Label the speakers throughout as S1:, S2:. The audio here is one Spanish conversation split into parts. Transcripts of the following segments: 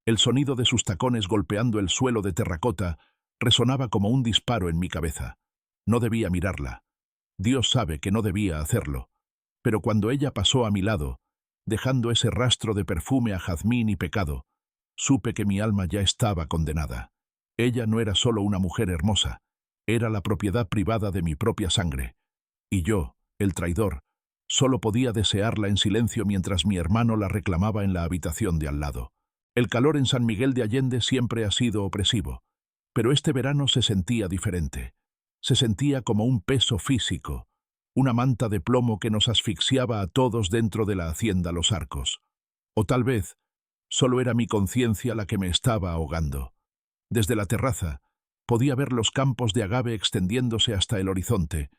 S1: El sonido de sus tacones golpeando el suelo de terracota resonaba como un disparo en mi cabeza. No debía mirarla. Dios sabe que no debía hacerlo. Pero cuando ella pasó a mi lado, dejando ese rastro de perfume a jazmín y pecado, supe que mi alma ya estaba condenada. Ella no era solo una mujer hermosa, era la propiedad privada de mi propia sangre. Y yo, el traidor, solo podía desearla en silencio mientras mi hermano la reclamaba en la habitación de al lado. El calor en San Miguel de Allende siempre ha sido opresivo, pero este verano se sentía diferente. Se sentía como un peso físico, una manta de plomo que nos asfixiaba a todos dentro de la hacienda Los Arcos. O tal vez, solo era mi conciencia la que me estaba ahogando. Desde la terraza, podía ver los campos de agave extendiéndose hasta el horizonte,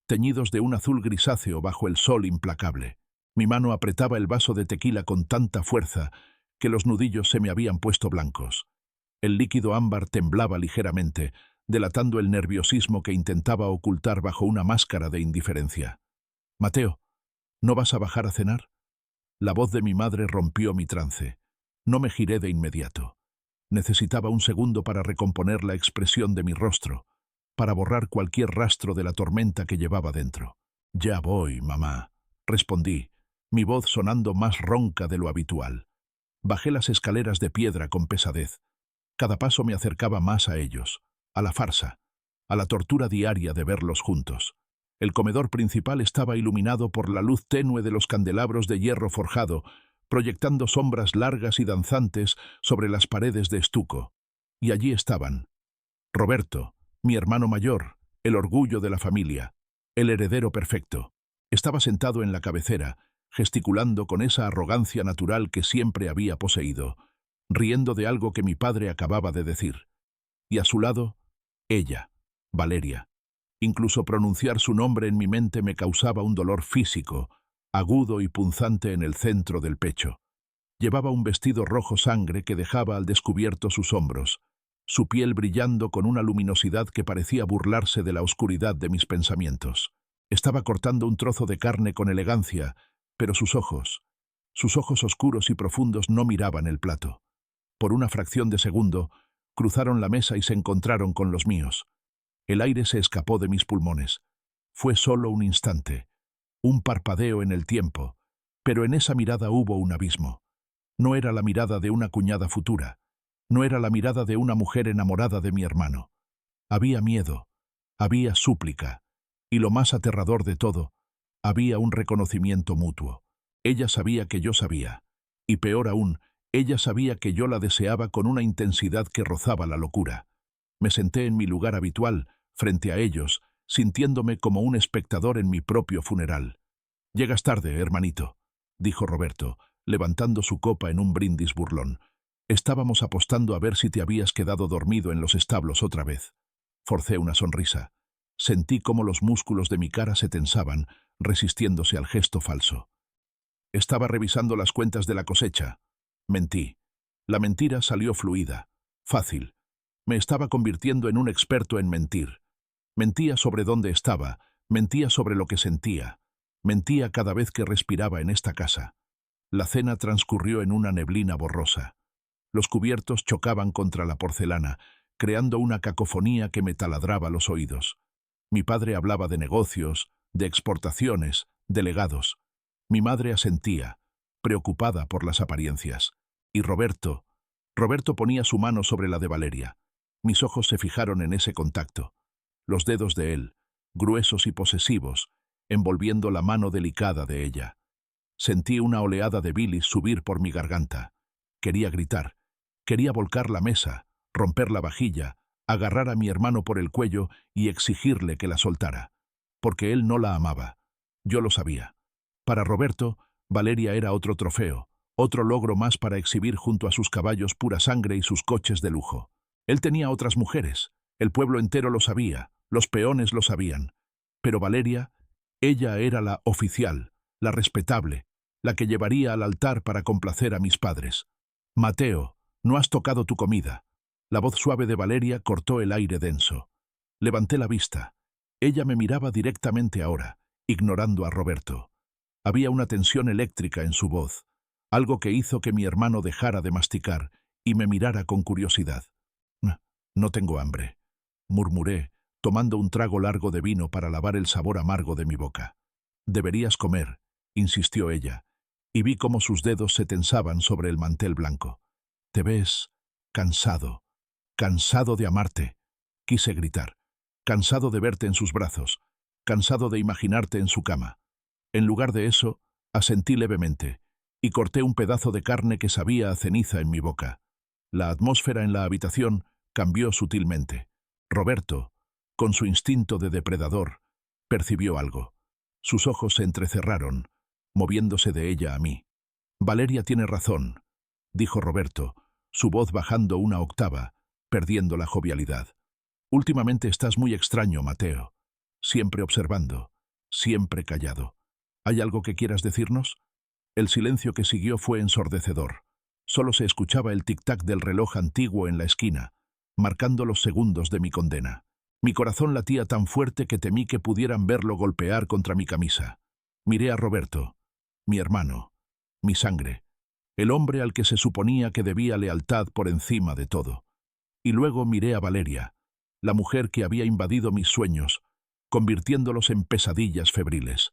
S1: teñidos de un azul grisáceo bajo el sol implacable. Mi mano apretaba el vaso de tequila con tanta fuerza que los nudillos se me habían puesto blancos. El líquido ámbar temblaba ligeramente, delatando el nerviosismo que intentaba ocultar bajo una máscara de indiferencia. «Mateo, ¿no vas a bajar a cenar?» La voz de mi madre rompió mi trance. No me giré de inmediato. Necesitaba un segundo para recomponer la expresión de mi rostro, para borrar cualquier rastro de la tormenta que llevaba dentro. «Ya voy, mamá», respondí, mi voz sonando más ronca de lo habitual. Bajé las escaleras de piedra con pesadez. Cada paso me acercaba más a ellos, a la farsa, a la tortura diaria de verlos juntos. El comedor principal estaba iluminado por la luz tenue de los candelabros de hierro forjado, proyectando sombras largas y danzantes sobre las paredes de estuco. Y allí estaban. Roberto, mi hermano mayor, el orgullo de la familia, el heredero perfecto. Estaba sentado en la cabecera, gesticulando con esa arrogancia natural que siempre había poseído, riendo de algo que mi padre acababa de decir. Y a su lado, ella, Valeria. Incluso pronunciar su nombre en mi mente me causaba un dolor físico, agudo y punzante en el centro del pecho. Llevaba un vestido rojo sangre que dejaba al descubierto sus hombros, su piel brillando con una luminosidad que parecía burlarse de la oscuridad de mis pensamientos. Estaba cortando un trozo de carne con elegancia, pero sus ojos oscuros y profundos no miraban el plato. Por una fracción de segundo, cruzaron la mesa y se encontraron con los míos. El aire se escapó de mis pulmones. Fue solo un instante, un parpadeo en el tiempo, pero en esa mirada hubo un abismo. No era la mirada de una cuñada futura, no era la mirada de una mujer enamorada de mi hermano. Había miedo, había súplica, y lo más aterrador de todo, había un reconocimiento mutuo. Ella sabía que yo sabía, y peor aún, ella sabía que yo la deseaba con una intensidad que rozaba la locura. Me senté en mi lugar habitual, frente a ellos, sintiéndome como un espectador en mi propio funeral. «Llegas tarde, hermanito», dijo Roberto, levantando su copa en un brindis burlón. «Estábamos apostando a ver si te habías quedado dormido en los establos otra vez». Forcé una sonrisa. Sentí cómo los músculos de mi cara se tensaban, resistiéndose al gesto falso. «Estaba revisando las cuentas de la cosecha». Mentí. La mentira salió fluida, fácil. Me estaba convirtiendo en un experto en mentir. Mentía sobre dónde estaba, mentía sobre lo que sentía. Mentía cada vez que respiraba en esta casa. La cena transcurrió en una neblina borrosa. Los cubiertos chocaban contra la porcelana, creando una cacofonía que me taladraba los oídos. Mi padre hablaba de negocios, de exportaciones, de legados. Mi madre asentía, preocupada por las apariencias. Y Roberto ponía su mano sobre la de Valeria. Mis ojos se fijaron en ese contacto. Los dedos de él, gruesos y posesivos, envolviendo la mano delicada de ella. Sentí una oleada de bilis subir por mi garganta. Quería gritar, quería volcar la mesa, romper la vajilla, agarrar a mi hermano por el cuello y exigirle que la soltara. Porque él no la amaba. Yo lo sabía. Para Roberto, Valeria era otro trofeo, otro logro más para exhibir junto a sus caballos pura sangre y sus coches de lujo. Él tenía otras mujeres, el pueblo entero lo sabía, los peones lo sabían. Pero Valeria, ella era la oficial, la respetable, la que llevaría al altar para complacer a mis padres. «Mateo, no has tocado tu comida». La voz suave de Valeria cortó el aire denso. Levanté la vista. Ella me miraba directamente ahora, ignorando a Roberto. Había una tensión eléctrica en su voz, algo que hizo que mi hermano dejara de masticar y me mirara con curiosidad. No tengo hambre, murmuré, tomando un trago largo de vino para lavar el sabor amargo de mi boca. Deberías comer, insistió ella, y vi cómo sus dedos se tensaban sobre el mantel blanco. Te ves cansado, cansado de amarte, quise gritar, cansado de verte en sus brazos, cansado de imaginarte en su cama. En lugar de eso, asentí levemente, y corté un pedazo de carne que sabía a ceniza en mi boca. La atmósfera en la habitación cambió sutilmente. Roberto, con su instinto de depredador, percibió algo. Sus ojos se entrecerraron, moviéndose de ella a mí. Valeria tiene razón, dijo Roberto, su voz bajando una octava, perdiendo la jovialidad. Últimamente estás muy extraño, Mateo. Siempre observando, siempre callado. ¿Hay algo que quieras decirnos? El silencio que siguió fue ensordecedor. Solo se escuchaba el tic-tac del reloj antiguo en la esquina, marcando los segundos de mi condena. Mi corazón latía tan fuerte que temí que pudieran verlo golpear contra mi camisa. Miré a Roberto, mi hermano, mi sangre, el hombre al que se suponía que debía lealtad por encima de todo. Y luego miré a Valeria, la mujer que había invadido mis sueños, convirtiéndolos en pesadillas febriles.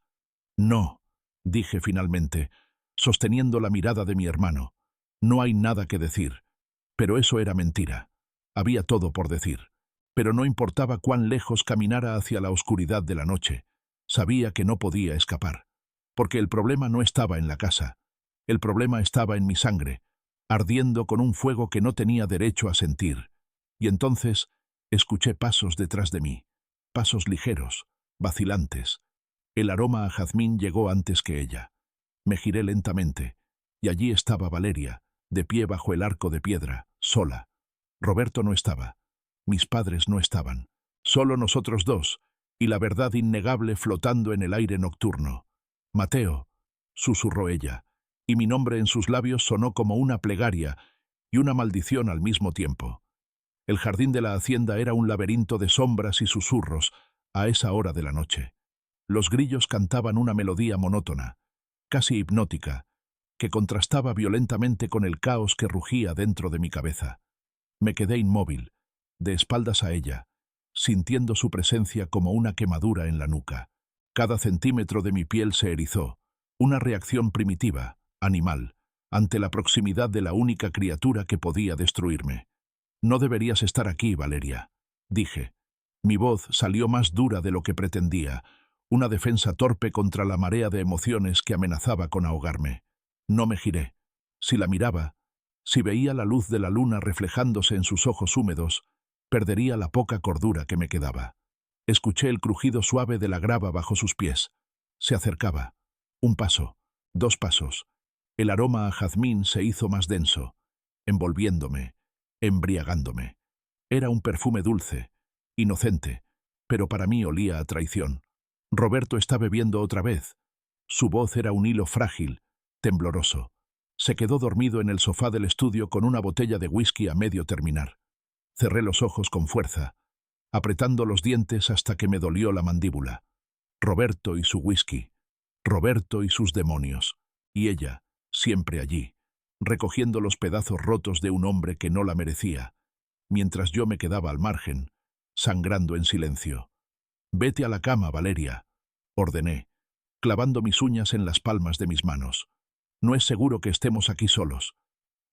S1: No, dije finalmente, sosteniendo la mirada de mi hermano. No hay nada que decir. Pero eso era mentira. Había todo por decir. Pero no importaba cuán lejos caminara hacia la oscuridad de la noche. Sabía que no podía escapar. Porque el problema no estaba en la casa. El problema estaba en mi sangre, ardiendo con un fuego que no tenía derecho a sentir. Y entonces escuché pasos detrás de mí. Pasos ligeros, vacilantes. El aroma a jazmín llegó antes que ella. Me giré lentamente, y allí estaba Valeria, de pie bajo el arco de piedra, sola. Roberto no estaba. Mis padres no estaban. Solo nosotros dos, y la verdad innegable flotando en el aire nocturno. Mateo, susurró ella, y mi nombre en sus labios sonó como una plegaria y una maldición al mismo tiempo. El jardín de la hacienda era un laberinto de sombras y susurros a esa hora de la noche. Los grillos cantaban una melodía monótona, casi hipnótica, que contrastaba violentamente con el caos que rugía dentro de mi cabeza. Me quedé inmóvil, de espaldas a ella, sintiendo su presencia como una quemadura en la nuca. Cada centímetro de mi piel se erizó, una reacción primitiva, animal, ante la proximidad de la única criatura que podía destruirme. No deberías estar aquí, Valeria, dije. Mi voz salió más dura de lo que pretendía, una defensa torpe contra la marea de emociones que amenazaba con ahogarme. No me giré. Si la miraba, si veía la luz de la luna reflejándose en sus ojos húmedos, perdería la poca cordura que me quedaba. Escuché el crujido suave de la grava bajo sus pies. Se acercaba. Un paso, 2 pasos. El aroma a jazmín se hizo más denso, envolviéndome, embriagándome. Era un perfume dulce, inocente, pero para mí olía a traición. Roberto está bebiendo otra vez. Su voz era un hilo frágil, tembloroso. Se quedó dormido en el sofá del estudio con una botella de whisky a medio terminar. Cerré los ojos con fuerza, apretando los dientes hasta que me dolió la mandíbula. Roberto y su whisky. Roberto y sus demonios. Y ella, siempre allí, recogiendo los pedazos rotos de un hombre que no la merecía, mientras yo me quedaba al margen, sangrando en silencio. «Vete a la cama, Valeria», ordené, clavando mis uñas en las palmas de mis manos. «No es seguro que estemos aquí solos.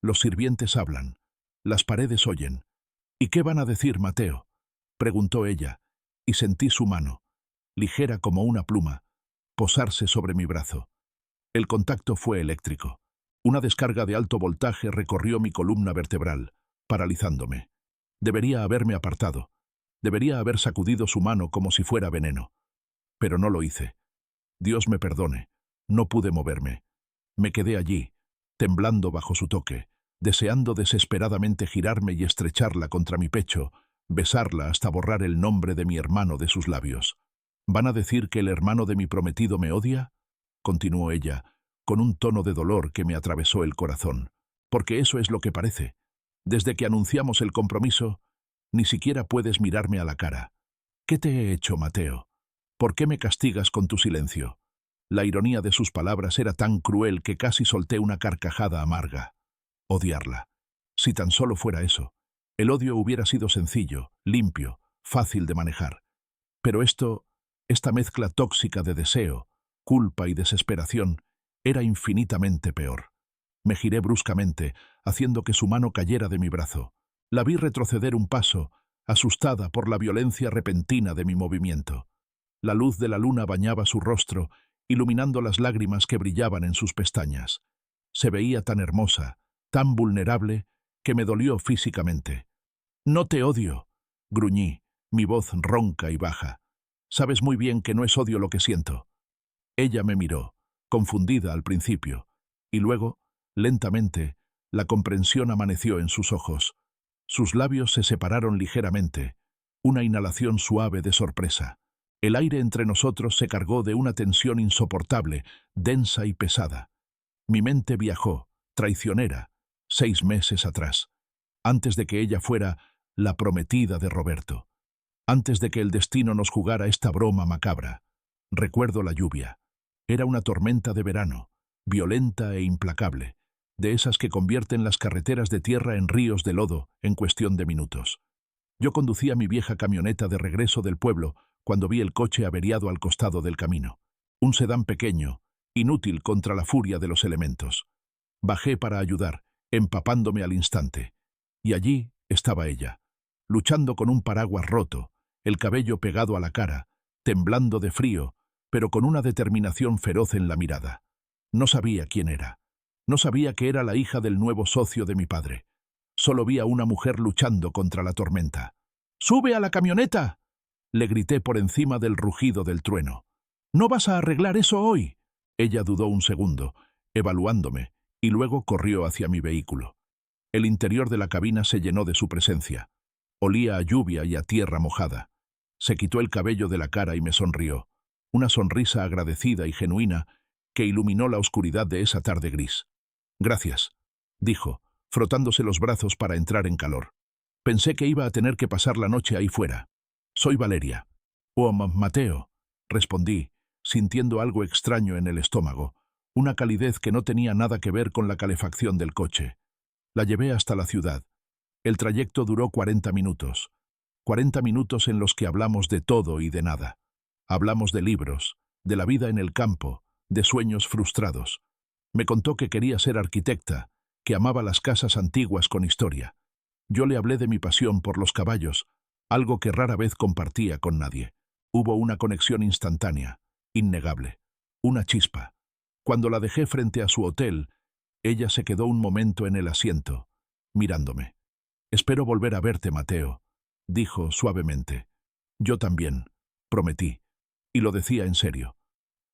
S1: Los sirvientes hablan. Las paredes oyen. ¿Y qué van a decir, Mateo?», preguntó ella, y sentí su mano, ligera como una pluma, posarse sobre mi brazo. El contacto fue eléctrico. Una descarga de alto voltaje recorrió mi columna vertebral, paralizándome. Debería haberme apartado. Debería haber sacudido su mano como si fuera veneno. Pero no lo hice. Dios me perdone. No pude moverme. Me quedé allí, temblando bajo su toque, deseando desesperadamente girarme y estrecharla contra mi pecho, besarla hasta borrar el nombre de mi hermano de sus labios. «¿Van a decir que el hermano de mi prometido me odia?», continuó ella, con un tono de dolor que me atravesó el corazón. «Porque eso es lo que parece. Desde que anunciamos el compromiso, ni siquiera puedes mirarme a la cara. ¿Qué te he hecho, Mateo? ¿Por qué me castigas con tu silencio?». La ironía de sus palabras era tan cruel que casi solté una carcajada amarga. Odiarla. Si tan solo fuera eso. El odio hubiera sido sencillo, limpio, fácil de manejar. Pero esta mezcla tóxica de deseo, culpa y desesperación, era infinitamente peor. Me giré bruscamente, haciendo que su mano cayera de mi brazo. La vi retroceder un paso, asustada por la violencia repentina de mi movimiento. La luz de la luna bañaba su rostro, iluminando las lágrimas que brillaban en sus pestañas. Se veía tan hermosa, tan vulnerable, que me dolió físicamente. «No te odio», gruñí, mi voz ronca y baja. «Sabes muy bien que no es odio lo que siento». Ella me miró, confundida al principio, y luego, lentamente, la comprensión amaneció en sus ojos. Sus labios se separaron ligeramente, una inhalación suave de sorpresa. El aire entre nosotros se cargó de una tensión insoportable, densa y pesada. Mi mente viajó, traicionera, 6 meses atrás, antes de que ella fuera la prometida de Roberto, antes de que el destino nos jugara esta broma macabra. Recuerdo la lluvia. Era una tormenta de verano, violenta e implacable, de esas que convierten las carreteras de tierra en ríos de lodo en cuestión de minutos. Yo conducía mi vieja camioneta de regreso del pueblo cuando vi el coche averiado al costado del camino. Un sedán pequeño, inútil contra la furia de los elementos. Bajé para ayudar, empapándome al instante. Y allí estaba ella, luchando con un paraguas roto, el cabello pegado a la cara, temblando de frío, pero con una determinación feroz en la mirada. No sabía quién era. No sabía que era la hija del nuevo socio de mi padre. Solo vi a una mujer luchando contra la tormenta. «¡Sube a la camioneta!», le grité por encima del rugido del trueno. «¿No vas a arreglar eso hoy?». Ella dudó un segundo, evaluándome, y luego corrió hacia mi vehículo. El interior de la cabina se llenó de su presencia. Olía a lluvia y a tierra mojada. Se quitó el cabello de la cara y me sonrió. Una sonrisa agradecida y genuina que iluminó la oscuridad de esa tarde gris. «Gracias», dijo, frotándose los brazos para entrar en calor. «Pensé que iba a tener que pasar la noche ahí fuera». «Soy Valeria». «Oh, Mateo», respondí, sintiendo algo extraño en el estómago, una calidez que no tenía nada que ver con la calefacción del coche. La llevé hasta la ciudad. El trayecto duró 40 minutos. 40 minutos en los que hablamos de todo y de nada. Hablamos de libros, de la vida en el campo, de sueños frustrados. Me contó que quería ser arquitecta, que amaba las casas antiguas con historia. Yo le hablé de mi pasión por los caballos, algo que rara vez compartía con nadie. Hubo una conexión instantánea, innegable, una chispa. Cuando la dejé frente a su hotel, ella se quedó un momento en el asiento, mirándome. «Espero volver a verte, Mateo», dijo suavemente. «Yo también», prometí, y lo decía en serio.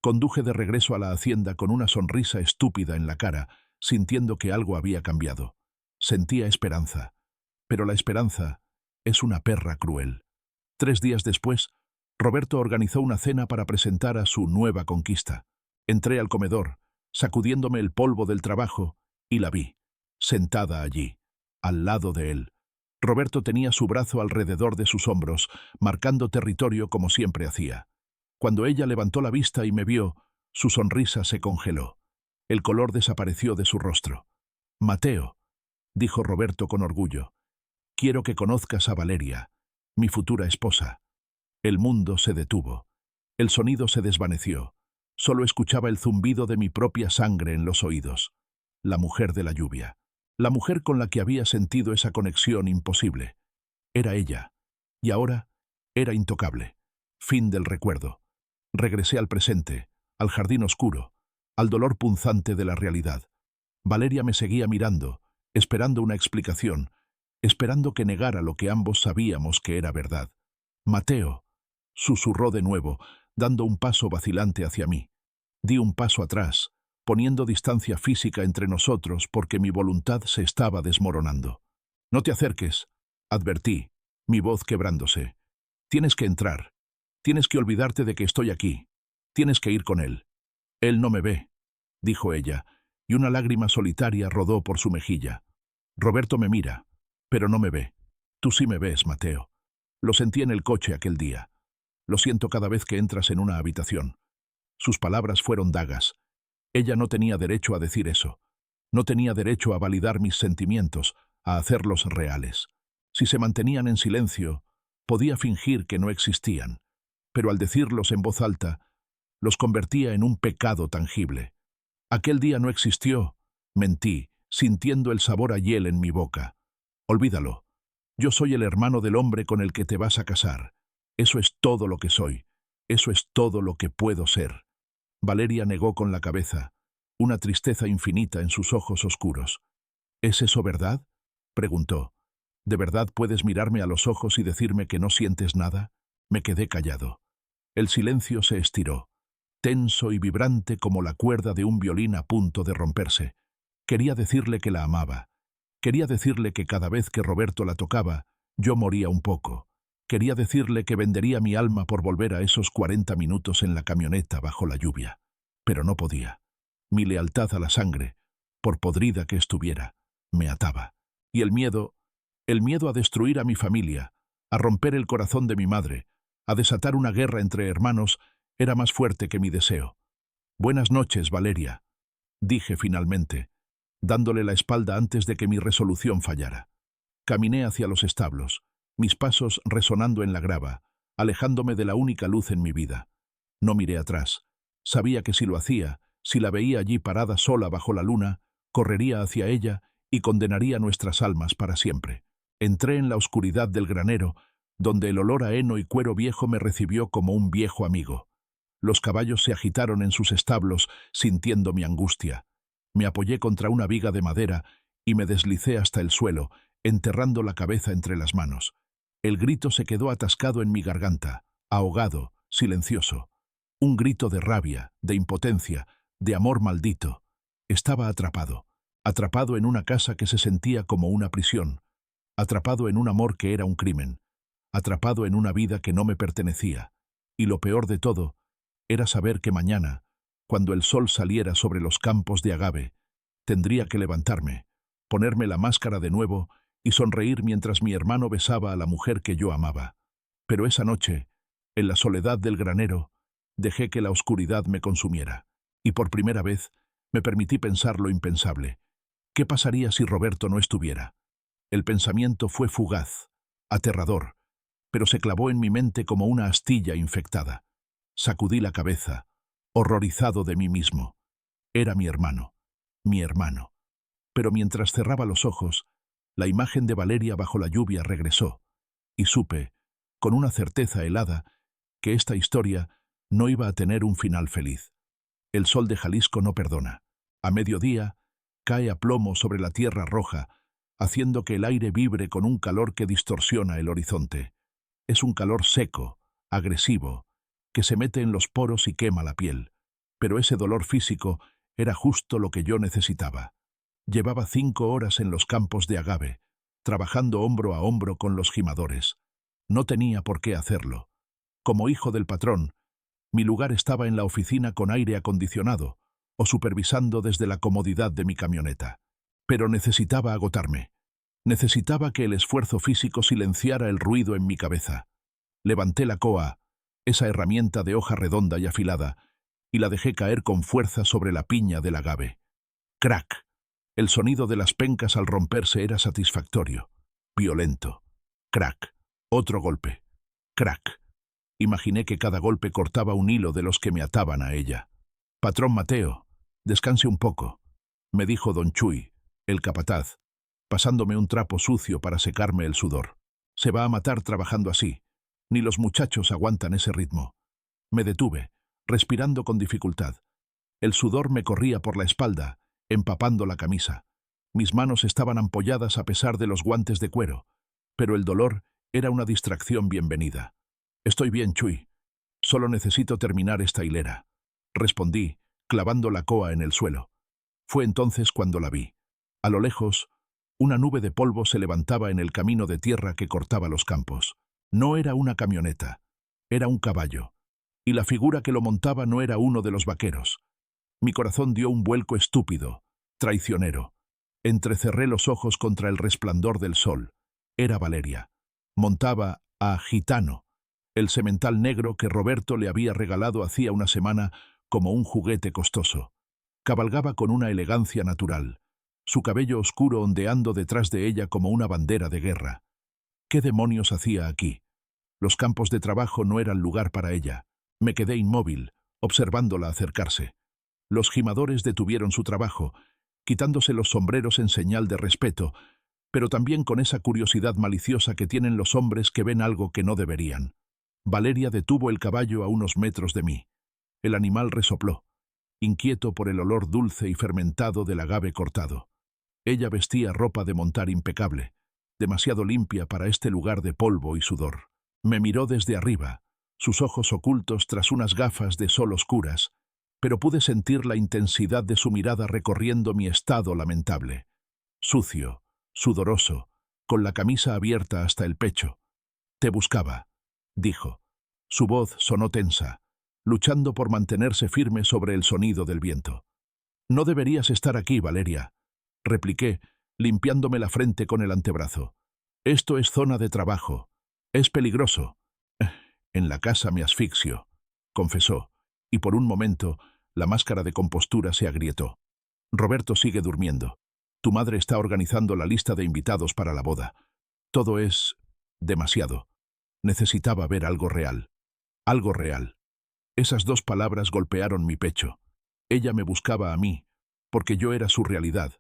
S1: Conduje de regreso a la hacienda con una sonrisa estúpida en la cara, sintiendo que algo había cambiado. Sentía esperanza, pero la esperanza es una perra cruel. 3 días después, Roberto organizó una cena para presentar a su nueva conquista. Entré al comedor, sacudiéndome el polvo del trabajo, y la vi, sentada allí, al lado de él. Roberto tenía su brazo alrededor de sus hombros, marcando territorio como siempre hacía. Cuando ella levantó la vista y me vio, su sonrisa se congeló. El color desapareció de su rostro. «Mateo», dijo Roberto con orgullo, «quiero que conozcas a Valeria, mi futura esposa». El mundo se detuvo. El sonido se desvaneció. Solo escuchaba el zumbido de mi propia sangre en los oídos. La mujer de la lluvia. La mujer con la que había sentido esa conexión imposible. Era ella. Y ahora era intocable. Fin del recuerdo. Regresé al presente, al jardín oscuro, al dolor punzante de la realidad. Valeria me seguía mirando, esperando una explicación, esperando que negara lo que ambos sabíamos que era verdad. «Mateo», susurró de nuevo, dando un paso vacilante hacia mí. Di un paso atrás, poniendo distancia física entre nosotros porque mi voluntad se estaba desmoronando. «No te acerques», advertí, mi voz quebrándose. «Tienes que entrar. Tienes que olvidarte de que estoy aquí. Tienes que ir con él». «Él no me ve», dijo ella, y una lágrima solitaria rodó por su mejilla. «Roberto me mira, pero no me ve. Tú sí me ves, Mateo. Lo sentí en el coche aquel día. Lo siento cada vez que entras en una habitación». Sus palabras fueron dagas. Ella no tenía derecho a decir eso. No tenía derecho a validar mis sentimientos, a hacerlos reales. Si se mantenían en silencio, podía fingir que no existían, pero al decirlos en voz alta, los convertía en un pecado tangible. Aquel día no existió, mentí, sintiendo el sabor a hiel en mi boca. Olvídalo. Yo soy el hermano del hombre con el que te vas a casar. Eso es todo lo que soy. Eso es todo lo que puedo ser. Valeria negó con la cabeza, una tristeza infinita en sus ojos oscuros. ¿Es eso verdad?, preguntó. ¿De verdad puedes mirarme a los ojos y decirme que no sientes nada? Me quedé callado. El silencio se estiró, tenso y vibrante como la cuerda de un violín a punto de romperse. Quería decirle que la amaba. Quería decirle que cada vez que Roberto la tocaba, yo moría un poco. Quería decirle que vendería mi alma por volver a esos 40 minutos en la camioneta bajo la lluvia. Pero no podía. Mi lealtad a la sangre, por podrida que estuviera, me ataba. Y el miedo a destruir a mi familia, a romper el corazón de mi madre, a desatar una guerra entre hermanos, era más fuerte que mi deseo. «Buenas noches, Valeria», dije finalmente, dándole la espalda antes de que mi resolución fallara. Caminé hacia los establos, mis pasos resonando en la grava, alejándome de la única luz en mi vida. No miré atrás. Sabía que si lo hacía, si la veía allí parada sola bajo la luna, correría hacia ella y condenaría nuestras almas para siempre. Entré en la oscuridad del granero, donde el olor a heno y cuero viejo me recibió como un viejo amigo. Los caballos se agitaron en sus establos, sintiendo mi angustia. Me apoyé contra una viga de madera y me deslicé hasta el suelo, enterrando la cabeza entre las manos. El grito se quedó atascado en mi garganta, ahogado, silencioso. Un grito de rabia, de impotencia, de amor maldito. Estaba atrapado en una casa que se sentía como una prisión, atrapado en un amor que era un crimen, atrapado en una vida que no me pertenecía. Y lo peor de todo era saber que mañana, cuando el sol saliera sobre los campos de agave, tendría que levantarme, ponerme la máscara de nuevo y sonreír mientras mi hermano besaba a la mujer que yo amaba. Pero esa noche, en la soledad del granero, dejé que la oscuridad me consumiera, y por primera vez me permití pensar lo impensable. ¿Qué pasaría si Roberto no estuviera? El pensamiento fue fugaz, aterrador, pero se clavó en mi mente como una astilla infectada. Sacudí la cabeza, horrorizado de mí mismo. Era mi hermano. Pero mientras cerraba los ojos, la imagen de Valeria bajo la lluvia regresó, y supe, con una certeza helada, que esta historia no iba a tener un final feliz. El sol de Jalisco no perdona. A mediodía, cae a plomo sobre la tierra roja, haciendo que el aire vibre con un calor que distorsiona el horizonte. Es un calor seco, agresivo, que se mete en los poros y quema la piel. Pero ese dolor físico era justo lo que yo necesitaba. Llevaba 5 horas en los campos de agave, trabajando hombro a hombro con los gimadores. No tenía por qué hacerlo. Como hijo del patrón, mi lugar estaba en la oficina con aire acondicionado o supervisando desde la comodidad de mi camioneta. Pero necesitaba agotarme. Necesitaba que el esfuerzo físico silenciara el ruido en mi cabeza. Levanté la coa, esa herramienta de hoja redonda y afilada, y la dejé caer con fuerza sobre la piña del agave. ¡Crack! El sonido de las pencas al romperse era satisfactorio, violento. ¡Crack! Otro golpe. ¡Crack! Imaginé que cada golpe cortaba un hilo de los que me ataban a ella. «Patrón Mateo, descanse un poco», me dijo don Chuy, el capataz, pasándome un trapo sucio para secarme el sudor. «Se va a matar trabajando así. Ni los muchachos aguantan ese ritmo». Me detuve, respirando con dificultad. El sudor me corría por la espalda, empapando la camisa. Mis manos estaban ampolladas a pesar de los guantes de cuero, pero el dolor era una distracción bienvenida. «Estoy bien, Chuy. Solo necesito terminar esta hilera», respondí, clavando la coa en el suelo. Fue entonces cuando la vi. A lo lejos, una nube de polvo se levantaba en el camino de tierra que cortaba los campos. No era una camioneta, era un caballo, y la figura que lo montaba no era uno de los vaqueros. Mi corazón dio un vuelco estúpido, traicionero. Entrecerré los ojos contra el resplandor del sol. Era Valeria. Montaba a Gitano, el semental negro que Roberto le había regalado hacía una semana como un juguete costoso. Cabalgaba con una elegancia natural. su cabello oscuro ondeando detrás de ella como una bandera de guerra. ¿Qué demonios hacía aquí? Los campos de trabajo no eran lugar para ella. Me quedé inmóvil, observándola acercarse. Los gimadores detuvieron su trabajo, quitándose los sombreros en señal de respeto, pero también con esa curiosidad maliciosa que tienen los hombres que ven algo que no deberían. Valeria detuvo el caballo a unos metros de mí. El animal resopló, inquieto por el olor dulce y fermentado del agave cortado. Ella vestía ropa de montar impecable, demasiado limpia para este lugar de polvo y sudor. Me miró desde arriba, sus ojos ocultos tras unas gafas de sol oscuras, pero pude sentir la intensidad de su mirada recorriendo mi estado lamentable. Sucio, sudoroso, con la camisa abierta hasta el pecho. «Te buscaba», dijo. Su voz sonó tensa, luchando por mantenerse firme sobre el sonido del viento. «No deberías estar aquí, Valeria», repliqué, limpiándome la frente con el antebrazo. «Esto es zona de trabajo. Es peligroso». «En la casa me asfixio», confesó, y por un momento la máscara de compostura se agrietó. «Roberto sigue durmiendo. Tu madre está organizando la lista de invitados para la boda. Todo es demasiado. Necesitaba ver algo real. Algo real». Esas dos palabras golpearon mi pecho. Ella me buscaba a mí, porque yo era su realidad,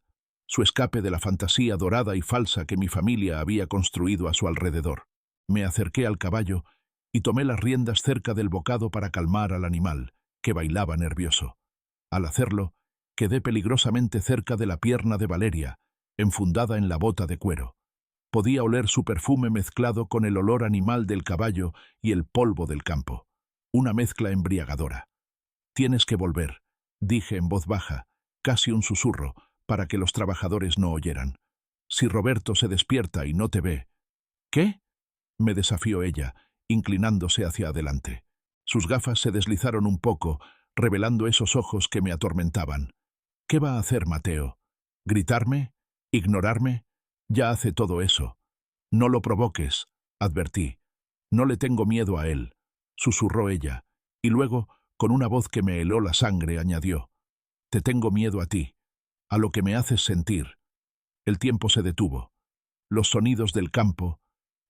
S1: su escape de la fantasía dorada y falsa que mi familia había construido a su alrededor. Me acerqué al caballo y tomé las riendas cerca del bocado para calmar al animal, que bailaba nervioso. Al hacerlo, quedé peligrosamente cerca de la pierna de Valeria, enfundada en la bota de cuero. Podía oler su perfume mezclado con el olor animal del caballo y el polvo del campo. Una mezcla embriagadora. «Tienes que volver», dije en voz baja, casi un susurro, para que los trabajadores no oyeran. «Si Roberto se despierta y no te ve». «¿Qué?», me desafió ella, inclinándose hacia adelante. Sus gafas se deslizaron un poco, revelando esos ojos que me atormentaban. «¿Qué va a hacer Mateo? ¿Gritarme? ¿Ignorarme? Ya hace todo eso». «No lo provoques», advertí. «No le tengo miedo a él», susurró ella, y luego, con una voz que me heló la sangre, añadió: «Te tengo miedo a ti, a lo que me haces sentir». El tiempo se detuvo. Los sonidos del campo,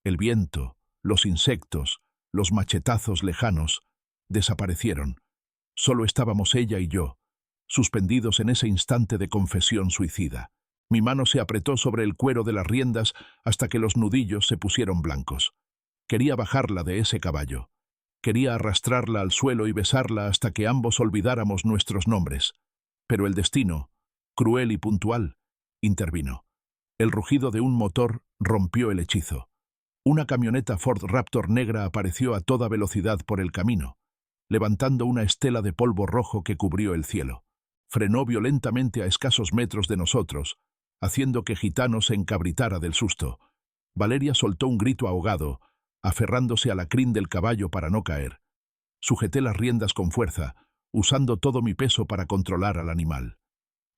S1: el viento, los insectos, los machetazos lejanos, desaparecieron. Solo estábamos ella y yo, suspendidos en ese instante de confesión suicida. Mi mano se apretó sobre el cuero de las riendas hasta que los nudillos se pusieron blancos. Quería bajarla de ese caballo. Quería arrastrarla al suelo y besarla hasta que ambos olvidáramos nuestros nombres. Pero el destino, cruel y puntual, intervino. El rugido de un motor rompió el hechizo. Una camioneta Ford Raptor negra apareció a toda velocidad por el camino, levantando una estela de polvo rojo que cubrió el cielo. Frenó violentamente a escasos metros de nosotros, haciendo que Gitano se encabritara del susto. Valeria soltó un grito ahogado, aferrándose a la crin del caballo para no caer. Sujeté las riendas con fuerza, usando todo mi peso para controlar al animal.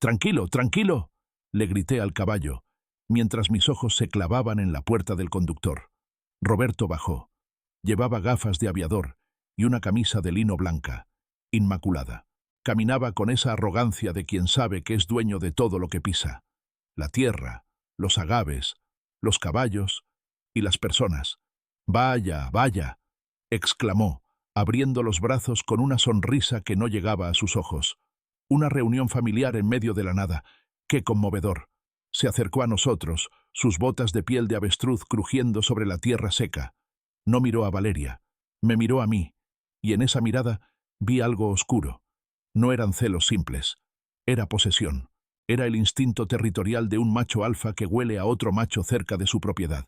S1: «¡Tranquilo, tranquilo!», le grité al caballo, mientras mis ojos se clavaban en la puerta del conductor. Roberto bajó. Llevaba gafas de aviador y una camisa de lino blanca, inmaculada. Caminaba con esa arrogancia de quien sabe que es dueño de todo lo que pisa: la tierra, los agaves, los caballos y las personas. «¡Vaya, vaya!», exclamó, abriendo los brazos con una sonrisa que no llegaba a sus ojos. Una reunión familiar en medio de la nada. ¡Qué conmovedor! Se acercó a nosotros, sus botas de piel de avestruz crujiendo sobre la tierra seca. No miró a Valeria, me miró a mí, y en esa mirada vi algo oscuro. No eran celos simples, era posesión. Era el instinto territorial de un macho alfa que huele a otro macho cerca de su propiedad.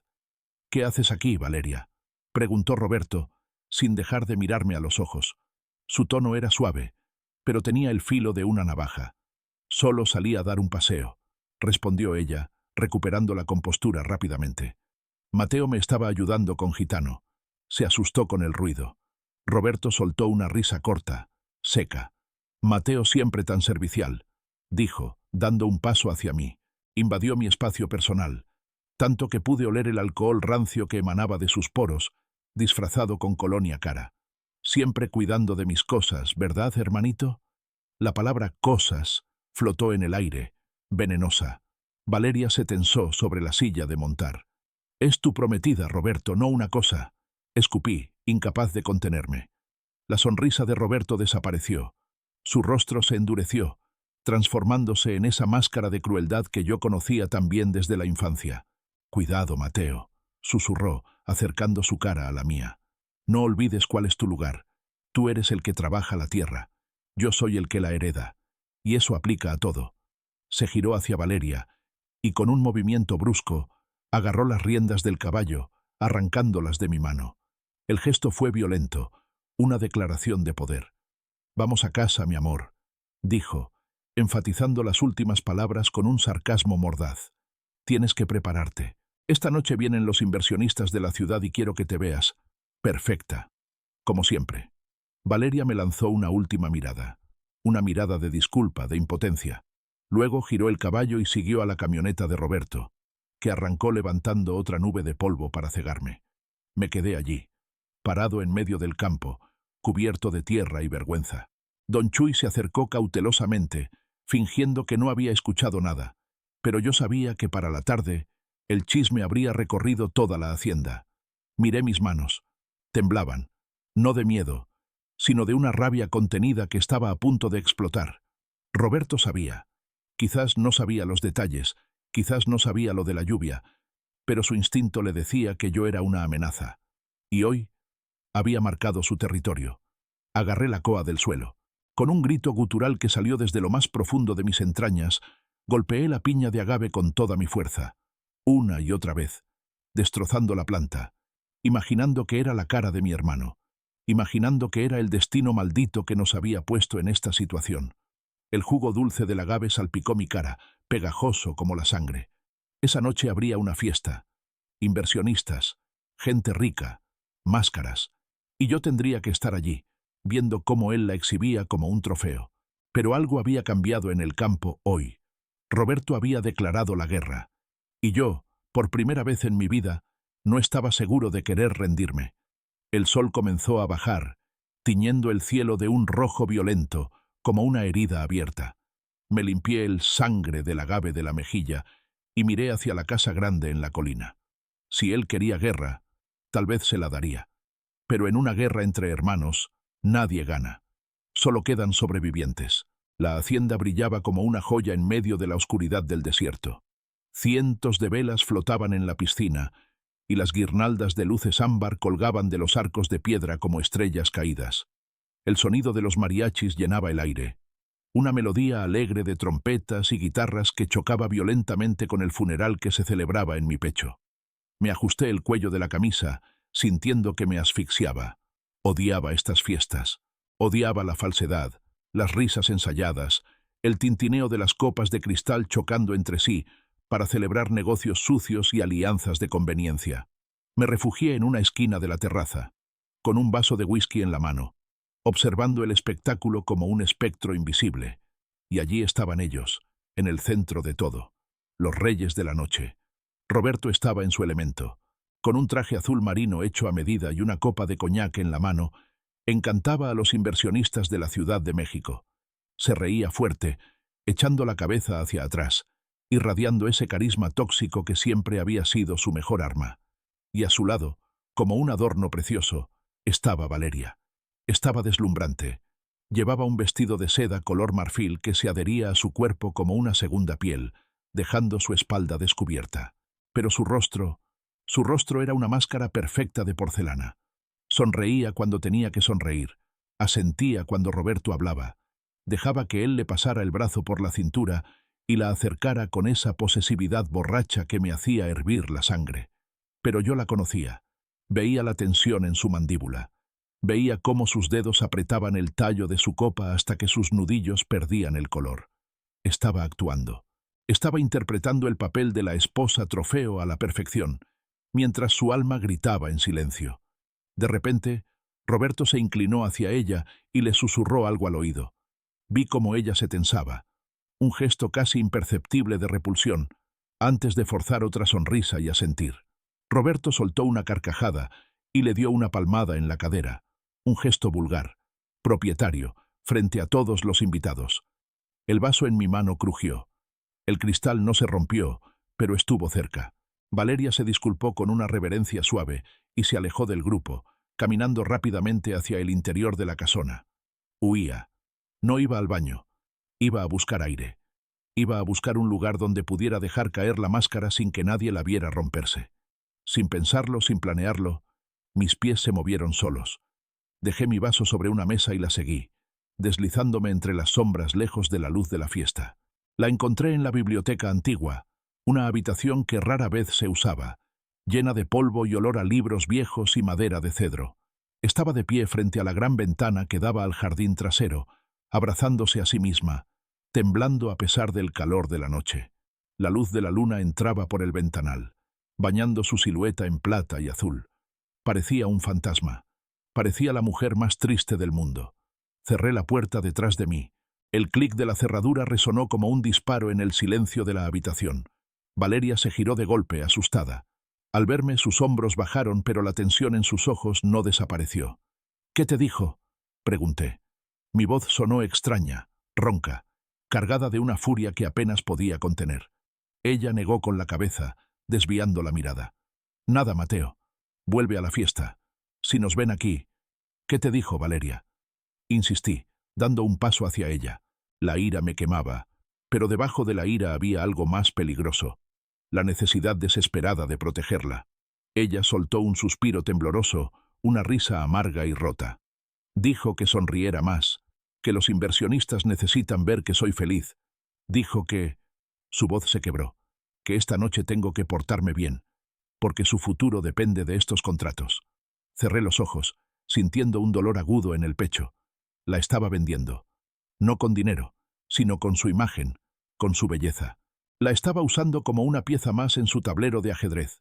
S1: «¿Qué haces aquí, Valeria?», preguntó Roberto, sin dejar de mirarme a los ojos. Su tono era suave, pero tenía el filo de una navaja. «Solo salí a dar un paseo», respondió ella, recuperando la compostura rápidamente. Mateo me estaba ayudando con Gitano. Se asustó con el ruido. Roberto soltó una risa corta, seca. «Mateo siempre tan servicial», dijo, dando un paso hacia mí. Invadió mi espacio personal, tanto que pude oler el alcohol rancio que emanaba de sus poros, disfrazado con colonia cara. «Siempre cuidando de mis cosas, ¿verdad, hermanito?». La palabra «cosas» flotó en el aire, venenosa. Valeria se tensó sobre la silla de montar. «Es tu prometida, Roberto, no una cosa». Escupí, incapaz de contenerme. La sonrisa de Roberto desapareció. Su rostro se endureció, transformándose en esa máscara de crueldad que yo conocía tan bien desde la infancia. «Cuidado, Mateo», susurró, acercando su cara a la mía. «No olvides cuál es tu lugar. Tú eres el que trabaja la tierra. Yo soy el que la hereda. Y eso aplica a todo». Se giró hacia Valeria y, con un movimiento brusco, agarró las riendas del caballo, arrancándolas de mi mano. El gesto fue violento, una declaración de poder. «Vamos a casa, mi amor», dijo, enfatizando las últimas palabras con un sarcasmo mordaz. «Tienes que prepararte. Esta noche vienen los inversionistas de la ciudad y quiero que te veas perfecta, como siempre». Valeria me lanzó una última mirada de disculpa, de impotencia. Luego giró el caballo y siguió a la camioneta de Roberto, que arrancó levantando otra nube de polvo para cegarme. Me quedé allí, parado en medio del campo, cubierto de tierra y vergüenza. Don Chuy se acercó cautelosamente, fingiendo que no había escuchado nada, pero yo sabía que para la tarde el chisme habría recorrido toda la hacienda. Miré mis manos. Temblaban, no de miedo, sino de una rabia contenida que estaba a punto de explotar. Roberto sabía. Quizás no sabía los detalles, quizás no sabía lo de la lluvia, pero su instinto le decía que yo era una amenaza. Y hoy había marcado su territorio. Agarré la coa del suelo. Con un grito gutural que salió desde lo más profundo de mis entrañas, golpeé la piña de agave con toda mi fuerza, una y otra vez, destrozando la planta, imaginando que era la cara de mi hermano, imaginando que era el destino maldito que nos había puesto en esta situación. El jugo dulce del agave salpicó mi cara, pegajoso como la sangre. Esa noche habría una fiesta. Inversionistas, gente rica, máscaras. Y yo tendría que estar allí, viendo cómo él la exhibía como un trofeo. Pero algo había cambiado en el campo hoy. Roberto había declarado la guerra. Y yo, por primera vez en mi vida, no estaba seguro de querer rendirme. El sol comenzó a bajar, tiñendo el cielo de un rojo violento, como una herida abierta. Me limpié el sangre del agave de la mejilla y miré hacia la casa grande en la colina. Si él quería guerra, tal vez se la daría. Pero en una guerra entre hermanos, nadie gana. Solo quedan sobrevivientes. La hacienda brillaba como una joya en medio de la oscuridad del desierto. Cientos de velas flotaban en la piscina y las guirnaldas de luces ámbar colgaban de los arcos de piedra como estrellas caídas. El sonido de los mariachis llenaba el aire. Una melodía alegre de trompetas y guitarras que chocaba violentamente con el funeral que se celebraba en mi pecho. Me ajusté el cuello de la camisa, sintiendo que me asfixiaba. Odiaba estas fiestas. Odiaba la falsedad, las risas ensayadas, el tintineo de las copas de cristal chocando entre sí para celebrar negocios sucios y alianzas de conveniencia. Me refugié en una esquina de la terraza, con un vaso de whisky en la mano, observando el espectáculo como un espectro invisible. Y allí estaban ellos, en el centro de todo, los reyes de la noche. Roberto estaba en su elemento. Con un traje azul marino hecho a medida y una copa de coñac en la mano, encantaba a los inversionistas de la Ciudad de México. Se reía fuerte, echando la cabeza hacia atrás, irradiando ese carisma tóxico que siempre había sido su mejor arma. Y a su lado, como un adorno precioso, estaba Valeria. Estaba deslumbrante. Llevaba un vestido de seda color marfil que se adhería a su cuerpo como una segunda piel, dejando su espalda descubierta. Pero su rostro era una máscara perfecta de porcelana. Sonreía cuando tenía que sonreír, asentía cuando Roberto hablaba, dejaba que él le pasara el brazo por la cintura y la acercara con esa posesividad borracha que me hacía hervir la sangre. Pero yo la conocía. Veía la tensión en su mandíbula. Veía cómo sus dedos apretaban el tallo de su copa hasta que sus nudillos perdían el color. Estaba actuando. Estaba interpretando el papel de la esposa trofeo a la perfección, mientras su alma gritaba en silencio. De repente, Roberto se inclinó hacia ella y le susurró algo al oído. Vi cómo ella se tensaba, un gesto casi imperceptible de repulsión, antes de forzar otra sonrisa y asentir. Roberto soltó una carcajada y le dio una palmada en la cadera, un gesto vulgar, propietario, frente a todos los invitados. El vaso en mi mano crujió. El cristal no se rompió, pero estuvo cerca. Valeria se disculpó con una reverencia suave y se alejó del grupo, caminando rápidamente hacia el interior de la casona. Huía. No iba al baño. Iba a buscar aire. Iba a buscar un lugar donde pudiera dejar caer la máscara sin que nadie la viera romperse. Sin pensarlo, sin planearlo, mis pies se movieron solos. Dejé mi vaso sobre una mesa y la seguí, deslizándome entre las sombras lejos de la luz de la fiesta. La encontré en la biblioteca antigua, una habitación que rara vez se usaba, llena de polvo y olor a libros viejos y madera de cedro. Estaba de pie frente a la gran ventana que daba al jardín trasero, abrazándose a sí misma, temblando a pesar del calor de la noche. La luz de la luna entraba por el ventanal, bañando su silueta en plata y azul. Parecía un fantasma. Parecía la mujer más triste del mundo. Cerré la puerta detrás de mí. El clic de la cerradura resonó como un disparo en el silencio de la habitación. Valeria se giró de golpe, asustada. Al verme, sus hombros bajaron, pero la tensión en sus ojos no desapareció. «¿Qué te dijo?», pregunté. Mi voz sonó extraña, ronca, cargada de una furia que apenas podía contener. Ella negó con la cabeza, desviando la mirada. «Nada, Mateo. Vuelve a la fiesta. Si nos ven aquí». «¿Qué te dijo, Valeria?». Insistí, dando un paso hacia ella. La ira me quemaba, pero debajo de la ira había algo más peligroso, la necesidad desesperada de protegerla. Ella soltó un suspiro tembloroso, una risa amarga y rota. Dijo que sonriera más, que los inversionistas necesitan ver que soy feliz. Dijo que... Su voz se quebró, que esta noche tengo que portarme bien, porque su futuro depende de estos contratos. Cerré los ojos, sintiendo un dolor agudo en el pecho. La estaba vendiendo. No con dinero, sino con su imagen, con su belleza. La estaba usando como una pieza más en su tablero de ajedrez.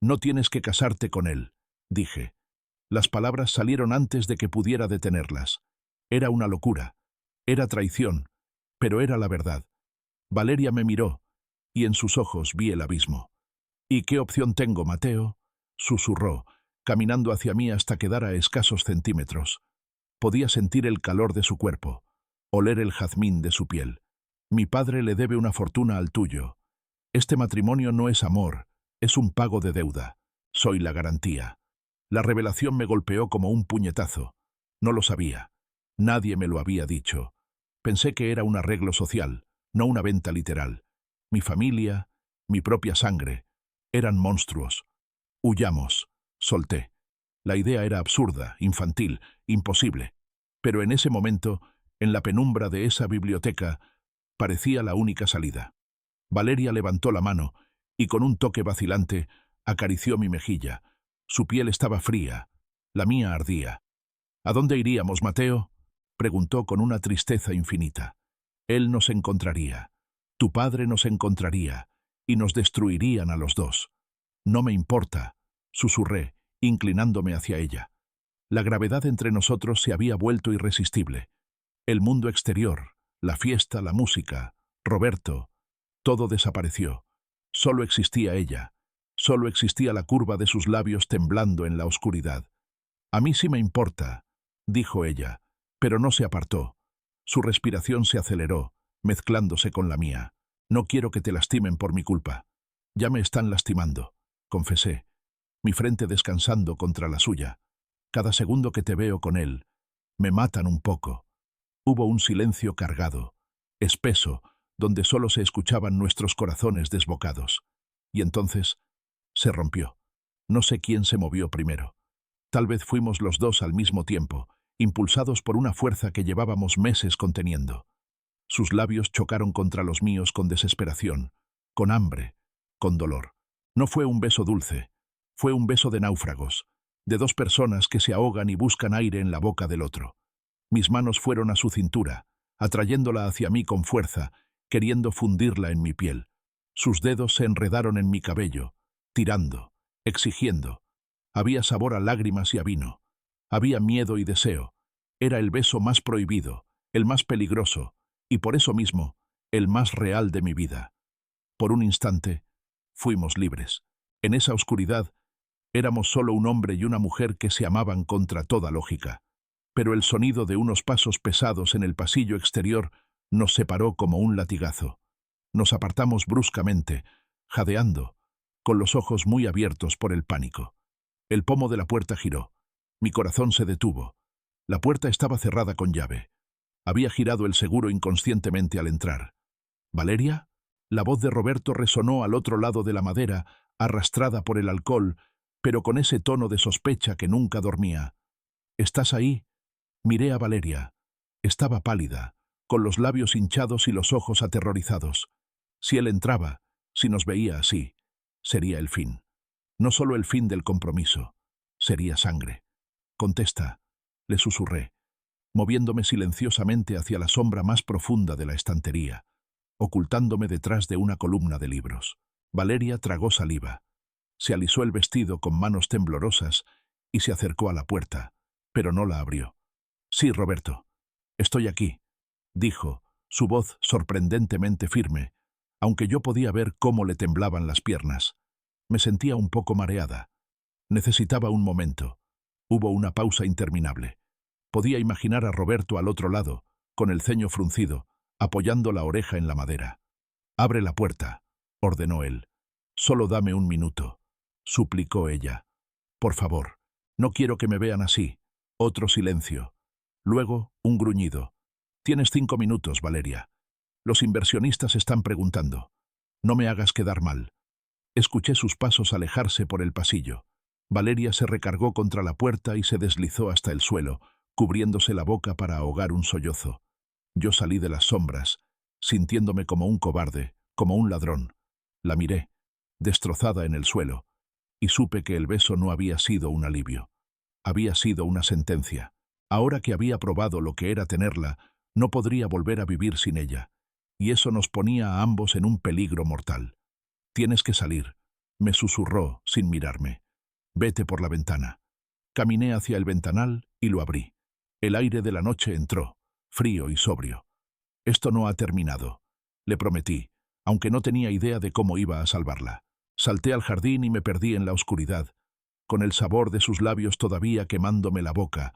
S1: «No tienes que casarte con él», dije. Las palabras salieron antes de que pudiera detenerlas. Era una locura. Era traición, pero era la verdad. Valeria me miró, y en sus ojos vi el abismo. «¿Y qué opción tengo, Mateo?», susurró, caminando hacia mí hasta quedar a escasos centímetros. Podía sentir el calor de su cuerpo, oler el jazmín de su piel. «Mi padre le debe una fortuna al tuyo. Este matrimonio no es amor, es un pago de deuda. Soy la garantía». La revelación me golpeó como un puñetazo. No lo sabía. Nadie me lo había dicho. Pensé que era un arreglo social, no una venta literal. Mi familia, mi propia sangre, eran monstruos. «Huyamos», solté. La idea era absurda, infantil, imposible. Pero en ese momento, en la penumbra de esa biblioteca, parecía la única salida. Valeria levantó la mano y con un toque vacilante acarició mi mejilla. Su piel estaba fría, la mía ardía. «¿A dónde iríamos, Mateo?», preguntó con una tristeza infinita. «Él nos encontraría. Tu padre nos encontraría, y nos destruirían a los dos». «No me importa», susurré, inclinándome hacia ella. La gravedad entre nosotros se había vuelto irresistible. El mundo exterior, la fiesta, la música, Roberto, todo desapareció. Solo existía ella. Solo existía la curva de sus labios temblando en la oscuridad. «A mí sí me importa», dijo ella, pero no se apartó. Su respiración se aceleró, mezclándose con la mía. «No quiero que te lastimen por mi culpa». «Ya me están lastimando», confesé, mi frente descansando contra la suya. «Cada segundo que te veo con él, me matan un poco». Hubo un silencio cargado, espeso, donde solo se escuchaban nuestros corazones desbocados. Y entonces se rompió. No sé quién se movió primero. Tal vez fuimos los dos al mismo tiempo, impulsados por una fuerza que llevábamos meses conteniendo. Sus labios chocaron contra los míos con desesperación, con hambre, con dolor. No fue un beso dulce, fue un beso de náufragos, de dos personas que se ahogan y buscan aire en la boca del otro. Mis manos fueron a su cintura, atrayéndola hacia mí con fuerza, queriendo fundirla en mi piel. Sus dedos se enredaron en mi cabello, tirando, exigiendo. Había sabor a lágrimas y a vino. Había miedo y deseo. Era el beso más prohibido, el más peligroso, y por eso mismo, el más real de mi vida. Por un instante, fuimos libres. En esa oscuridad, éramos solo un hombre y una mujer que se amaban contra toda lógica. Pero el sonido de unos pasos pesados en el pasillo exterior nos separó como un latigazo. Nos apartamos bruscamente, jadeando, con los ojos muy abiertos por el pánico. El pomo de la puerta giró. Mi corazón se detuvo. La puerta estaba cerrada con llave. Había girado el seguro inconscientemente al entrar. ¿Valeria? La voz de Roberto resonó al otro lado de la madera, arrastrada por el alcohol, pero con ese tono de sospecha que nunca dormía. ¿Estás ahí? Miré a Valeria. Estaba pálida, con los labios hinchados y los ojos aterrorizados. Si él entraba, si nos veía así, sería el fin. No solo el fin del compromiso, sería sangre. Contesta, le susurré, moviéndome silenciosamente hacia la sombra más profunda de la estantería, ocultándome detrás de una columna de libros. Valeria tragó saliva. Se alisó el vestido con manos temblorosas y se acercó a la puerta, pero no la abrió. «Sí, Roberto, estoy aquí», dijo, su voz sorprendentemente firme, aunque yo podía ver cómo le temblaban las piernas. Me sentía un poco mareada. Necesitaba un momento. Hubo una pausa interminable. Podía imaginar a Roberto al otro lado, con el ceño fruncido, apoyando la oreja en la madera. «Abre la puerta», ordenó él. «Solo dame un minuto», suplicó ella. «Por favor, no quiero que me vean así». Otro silencio. Luego, un gruñido. «Tienes 5 minutos, Valeria. Los inversionistas están preguntando. No me hagas quedar mal». Escuché sus pasos alejarse por el pasillo. Valeria se recargó contra la puerta y se deslizó hasta el suelo, cubriéndose la boca para ahogar un sollozo. Yo salí de las sombras, sintiéndome como un cobarde, como un ladrón. La miré, destrozada en el suelo, y supe que el beso no había sido un alivio. Había sido una sentencia. Ahora que había probado lo que era tenerla, no podría volver a vivir sin ella, y eso nos ponía a ambos en un peligro mortal. «Tienes que salir», me susurró sin mirarme. «Vete por la ventana». Caminé hacia el ventanal y lo abrí. El aire de la noche entró, frío y sobrio. «Esto no ha terminado», le prometí, aunque no tenía idea de cómo iba a salvarla. Salté al jardín y me perdí en la oscuridad, con el sabor de sus labios todavía quemándome la boca,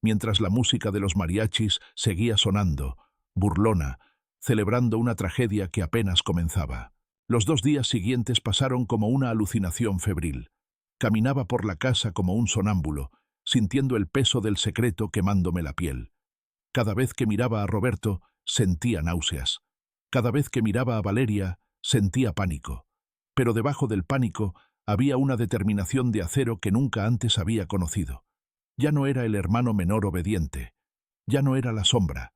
S1: mientras la música de los mariachis seguía sonando, burlona, celebrando una tragedia que apenas comenzaba. Los 2 días siguientes pasaron como una alucinación febril. Caminaba por la casa como un sonámbulo, sintiendo el peso del secreto quemándome la piel. Cada vez que miraba a Roberto, sentía náuseas. Cada vez que miraba a Valeria, sentía pánico. Pero debajo del pánico había una determinación de acero que nunca antes había conocido. Ya no era el hermano menor obediente. Ya no era la sombra.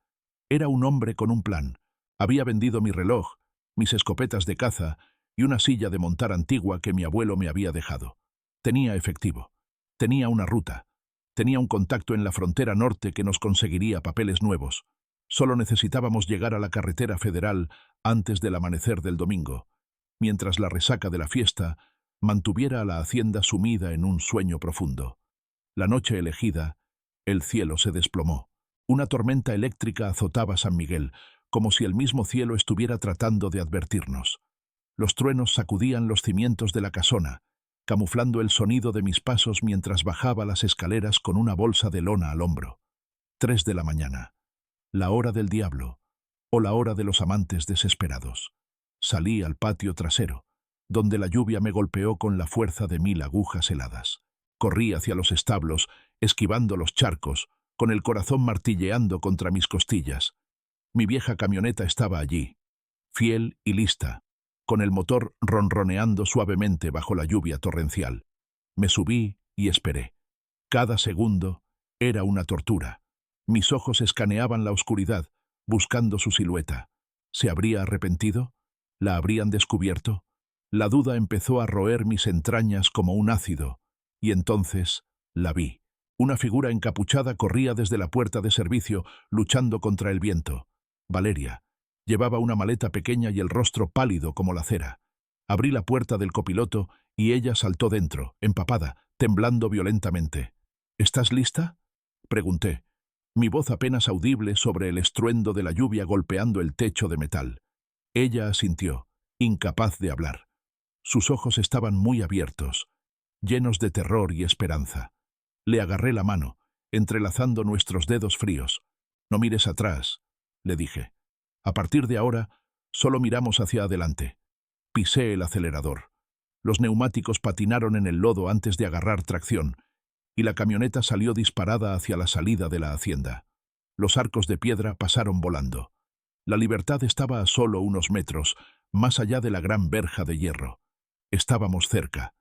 S1: Era un hombre con un plan. Había vendido mi reloj, mis escopetas de caza y una silla de montar antigua que mi abuelo me había dejado. Tenía efectivo. Tenía una ruta. Tenía un contacto en la frontera norte que nos conseguiría papeles nuevos. Solo necesitábamos llegar a la carretera federal antes del amanecer del domingo, mientras la resaca de la fiesta mantuviera a la hacienda sumida en un sueño profundo. La noche elegida, el cielo se desplomó. Una tormenta eléctrica azotaba San Miguel, como si el mismo cielo estuviera tratando de advertirnos. Los truenos sacudían los cimientos de la casona, camuflando el sonido de mis pasos mientras bajaba las escaleras con una bolsa de lona al hombro. 3 de la mañana. La hora del diablo, o la hora de los amantes desesperados. Salí al patio trasero, donde la lluvia me golpeó con la fuerza de 1000 agujas heladas. Corrí hacia los establos, esquivando los charcos, con el corazón martilleando contra mis costillas. Mi vieja camioneta estaba allí, fiel y lista, con el motor ronroneando suavemente bajo la lluvia torrencial. Me subí y esperé. Cada segundo era una tortura. Mis ojos escaneaban la oscuridad, buscando su silueta. ¿Se habría arrepentido? ¿La habrían descubierto? La duda empezó a roer mis entrañas como un ácido, y entonces la vi. Una figura encapuchada corría desde la puerta de servicio, luchando contra el viento. Valeria. Llevaba una maleta pequeña y el rostro pálido como la cera. Abrí la puerta del copiloto y ella saltó dentro, empapada, temblando violentamente. «¿Estás lista?», pregunté, mi voz apenas audible sobre el estruendo de la lluvia golpeando el techo de metal. Ella asintió, incapaz de hablar. Sus ojos estaban muy abiertos, llenos de terror y esperanza. Le agarré la mano, entrelazando nuestros dedos fríos. «No mires atrás», le dije. «A partir de ahora, Solo miramos hacia adelante. Pisé el acelerador. Los neumáticos patinaron en el lodo antes de agarrar tracción, y la camioneta salió disparada hacia la salida de la hacienda. Los arcos de piedra pasaron volando. La libertad estaba a solo unos metros, más allá de la gran verja de hierro. Estábamos cerca,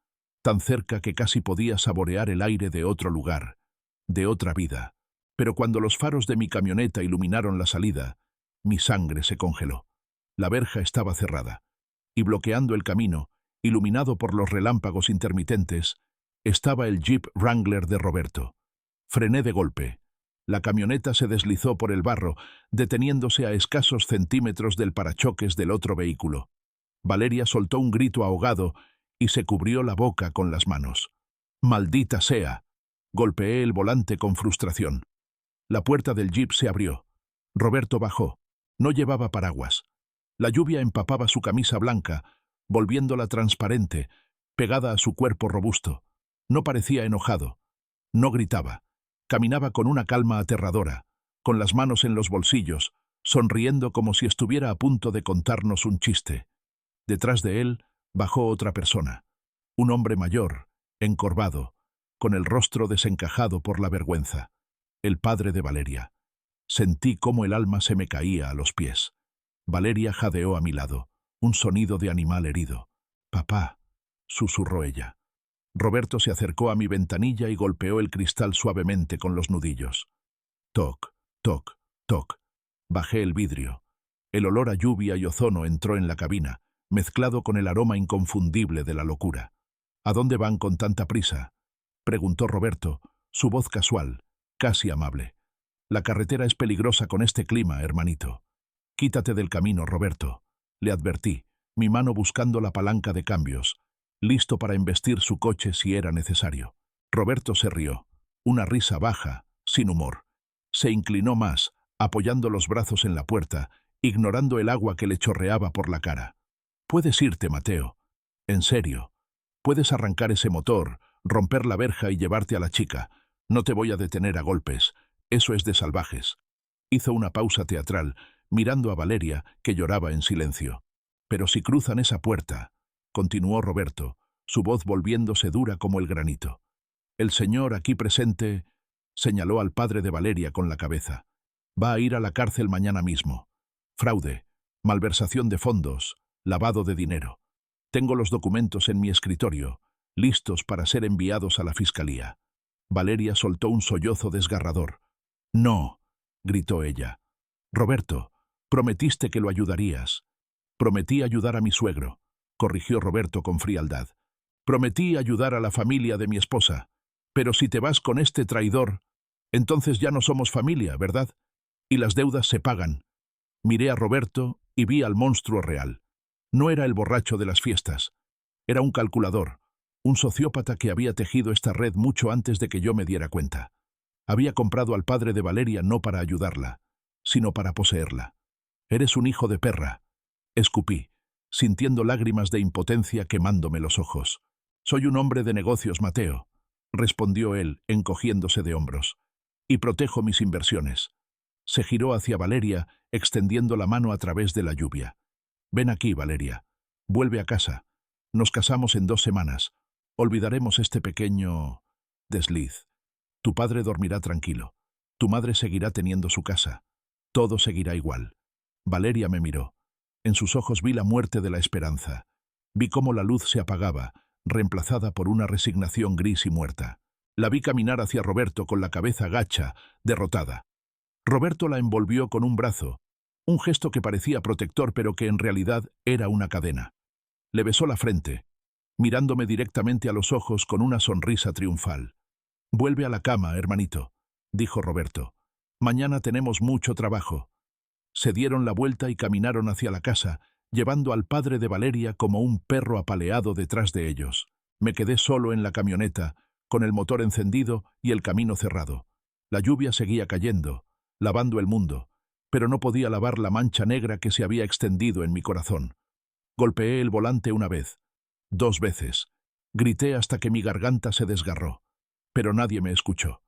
S1: tan cerca que casi podía saborear el aire de otro lugar, de otra vida. Pero cuando los faros de mi camioneta iluminaron la salida, mi sangre se congeló. La verja estaba cerrada, y bloqueando el camino, iluminado por los relámpagos intermitentes, estaba el Jeep Wrangler de Roberto. Frené de golpe. La camioneta se deslizó por el barro, deteniéndose a escasos centímetros del parachoques del otro vehículo. Valeria soltó un grito ahogado y se cubrió la boca con las manos. ¡Maldita sea! Golpeé el volante con frustración. La puerta del jeep se abrió. Roberto bajó. No llevaba paraguas. La lluvia empapaba su camisa blanca, volviéndola transparente, pegada a su cuerpo robusto. No parecía enojado. No gritaba. Caminaba con una calma aterradora, con las manos en los bolsillos, sonriendo como si estuviera a punto de contarnos un chiste. Detrás de él bajó otra persona, un hombre mayor, encorvado, con el rostro desencajado por la vergüenza, el padre de Valeria. Sentí cómo el alma se me caía a los pies. Valeria jadeó a mi lado, un sonido de animal herido. «Papá», susurró ella. Roberto se acercó a mi ventanilla y golpeó el cristal suavemente con los nudillos. Toc, toc, toc. Bajé el vidrio. El olor a lluvia y ozono entró en la cabina, mezclado con el aroma inconfundible de la locura. «¿A dónde van con tanta prisa?», preguntó Roberto, su voz casual, casi amable. «La carretera es peligrosa con este clima, hermanito». «Quítate del camino, Roberto», le advertí, mi mano buscando la palanca de cambios, listo para embestir su coche si era necesario. Roberto se rió, una risa baja, sin humor. Se inclinó más, apoyando los brazos en la puerta, ignorando el agua que le chorreaba por la cara. «Puedes irte, Mateo. En serio. Puedes arrancar ese motor, romper la verja y llevarte a la chica. No te voy a detener a golpes. Eso es de salvajes». Hizo una pausa teatral, mirando a Valeria, que lloraba en silencio. «Pero si cruzan esa puerta», continuó Roberto, su voz volviéndose dura como el granito. «El señor aquí presente», señaló al padre de Valeria con la cabeza, «va a ir a la cárcel mañana mismo. Fraude, malversación de fondos, lavado de dinero. Tengo los documentos en mi escritorio, listos para ser enviados a la fiscalía». Valeria soltó un sollozo desgarrador. «No», gritó ella. «Roberto, prometiste que lo ayudarías». «Prometí ayudar a mi suegro», corrigió Roberto con frialdad. «Prometí ayudar a la familia de mi esposa. Pero si te vas con este traidor, entonces ya no somos familia, ¿verdad? Y las deudas se pagan». Miré a Roberto y vi al monstruo real. No era el borracho de las fiestas. Era un calculador, un sociópata que había tejido esta red mucho antes de que yo me diera cuenta. Había comprado al padre de Valeria no para ayudarla, sino para poseerla. «Eres un hijo de perra», escupí, sintiendo lágrimas de impotencia quemándome los ojos. «Soy un hombre de negocios, Mateo», respondió él, encogiéndose de hombros. «Y protejo mis inversiones». Se giró hacia Valeria, extendiendo la mano a través de la lluvia. «Ven aquí, Valeria. Vuelve a casa. Nos casamos en 2 semanas. Olvidaremos este pequeño desliz. Tu padre dormirá tranquilo. Tu madre seguirá teniendo su casa. Todo seguirá igual». Valeria me miró. En sus ojos vi la muerte de la esperanza. Vi cómo la luz se apagaba, reemplazada por una resignación gris y muerta. La vi caminar hacia Roberto con la cabeza gacha, derrotada. Roberto la envolvió con un brazo, un gesto que parecía protector pero que en realidad era una cadena. Le besó la frente, mirándome directamente a los ojos con una sonrisa triunfal. «Vuelve a la cama, hermanito», dijo Roberto. «Mañana tenemos mucho trabajo». Se dieron la vuelta y caminaron hacia la casa, llevando al padre de Valeria como un perro apaleado detrás de ellos. Me quedé solo en la camioneta, con el motor encendido y el camino cerrado. La lluvia seguía cayendo, lavando el mundo, pero no podía lavar la mancha negra que se había extendido en mi corazón. Golpeé el volante una vez, 2 veces. Grité hasta que mi garganta se desgarró, pero nadie me escuchó.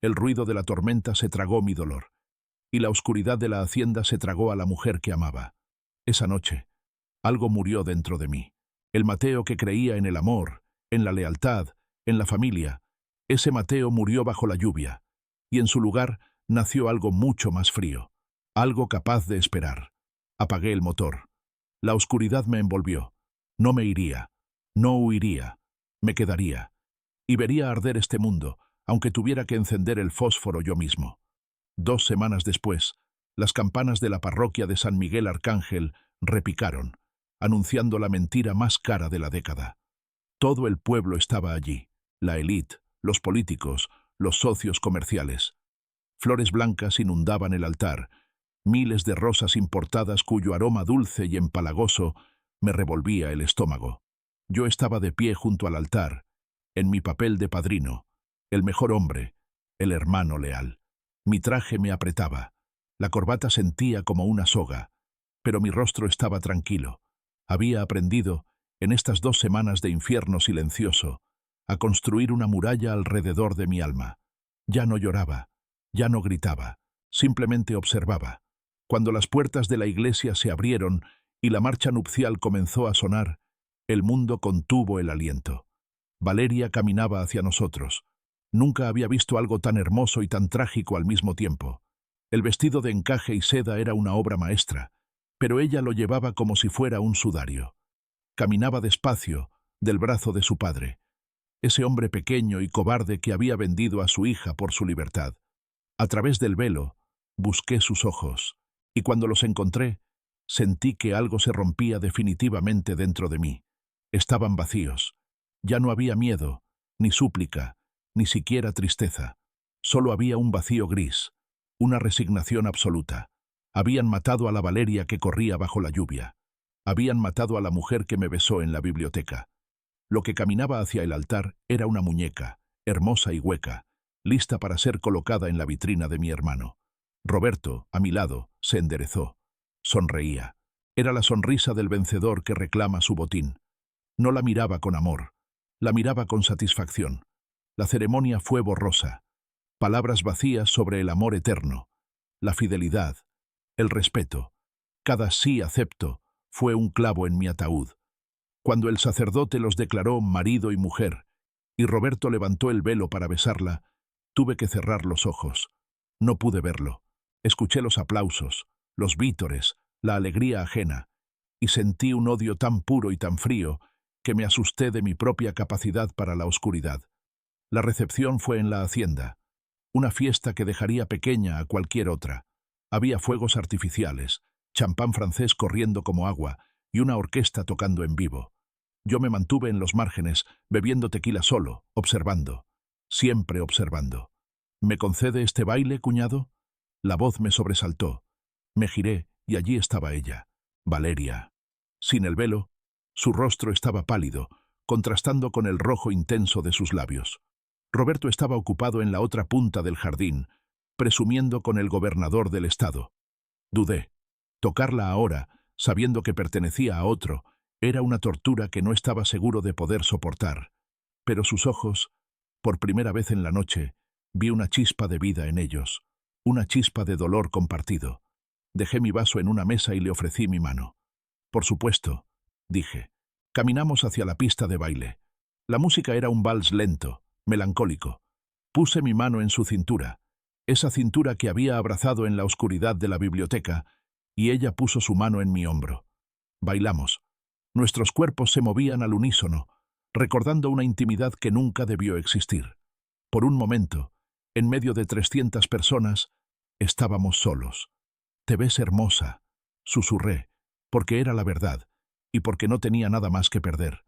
S1: El ruido de la tormenta se tragó mi dolor, y la oscuridad de la hacienda se tragó a la mujer que amaba. Esa noche, algo murió dentro de mí. El Mateo que creía en el amor, en la lealtad, en la familia, ese Mateo murió bajo la lluvia, y en su lugar nació algo mucho más frío, algo capaz de esperar. Apagué el motor. La oscuridad me envolvió. No me iría, no huiría, me quedaría, y vería arder este mundo, aunque tuviera que encender el fósforo yo mismo. 2 semanas después, las campanas de la parroquia de San Miguel Arcángel repicaron, anunciando la mentira más cara de la década. Todo el pueblo estaba allí, la élite, los políticos, los socios comerciales. Flores blancas inundaban el altar, miles de rosas importadas cuyo aroma dulce y empalagoso me revolvía el estómago. Yo estaba de pie junto al altar, en mi papel de padrino, el mejor hombre, el hermano leal. Mi traje me apretaba, la corbata sentía como una soga, pero mi rostro estaba tranquilo. Había aprendido, en estas 2 semanas de infierno silencioso, a construir una muralla alrededor de mi alma. Ya no lloraba, ya no gritaba, simplemente observaba. Cuando las puertas de la iglesia se abrieron y la marcha nupcial comenzó a sonar, el mundo contuvo el aliento. Valeria caminaba hacia nosotros. Nunca había visto algo tan hermoso y tan trágico al mismo tiempo. El vestido de encaje y seda era una obra maestra, pero ella lo llevaba como si fuera un sudario. Caminaba despacio, del brazo de su padre, ese hombre pequeño y cobarde que había vendido a su hija por su libertad. A través del velo, busqué sus ojos, y cuando los encontré, sentí que algo se rompía definitivamente dentro de mí. Estaban vacíos. Ya no había miedo, ni súplica, ni siquiera tristeza. Solo había un vacío gris, una resignación absoluta. Habían matado a la Valeria que corría bajo la lluvia. Habían matado a la mujer que me besó en la biblioteca. Lo que caminaba hacia el altar era una muñeca, hermosa y hueca, lista para ser colocada en la vitrina de mi hermano. Roberto, a mi lado, se enderezó. Sonreía. Era la sonrisa del vencedor que reclama su botín. No la miraba con amor, la miraba con satisfacción. La ceremonia fue borrosa. Palabras vacías sobre el amor eterno, la fidelidad, el respeto. Cada sí acepto fue un clavo en mi ataúd. Cuando el sacerdote los declaró marido y mujer, y Roberto levantó el velo para besarla, tuve que cerrar los ojos. No pude verlo. Escuché los aplausos, los vítores, la alegría ajena, y sentí un odio tan puro y tan frío que me asusté de mi propia capacidad para la oscuridad. La recepción fue en la hacienda, una fiesta que dejaría pequeña a cualquier otra. Había fuegos artificiales, champán francés corriendo como agua y una orquesta tocando en vivo. Yo me mantuve en los márgenes, bebiendo tequila solo, observando, siempre observando. ¿Me concede este baile, cuñado? La voz me sobresaltó. Me giré y allí estaba ella, Valeria. Sin el velo, su rostro estaba pálido, contrastando con el rojo intenso de sus labios. Roberto estaba ocupado en la otra punta del jardín, presumiendo con el gobernador del estado. Dudé. Tocarla ahora, sabiendo que pertenecía a otro, era una tortura que no estaba seguro de poder soportar. Pero sus ojos, por primera vez en la noche, vi una chispa de vida en ellos, una chispa de dolor compartido. Dejé mi vaso en una mesa y le ofrecí mi mano. Por supuesto, dije. Caminamos hacia la pista de baile. La música era un vals lento, melancólico. Puse mi mano en su cintura, esa cintura que había abrazado en la oscuridad de la biblioteca, y ella puso su mano en mi hombro. Bailamos. Nuestros cuerpos se movían al unísono, recordando una intimidad que nunca debió existir. Por un momento, en medio de 300 personas, estábamos solos. «Te ves hermosa», susurré, porque era la verdad, y porque no tenía nada más que perder.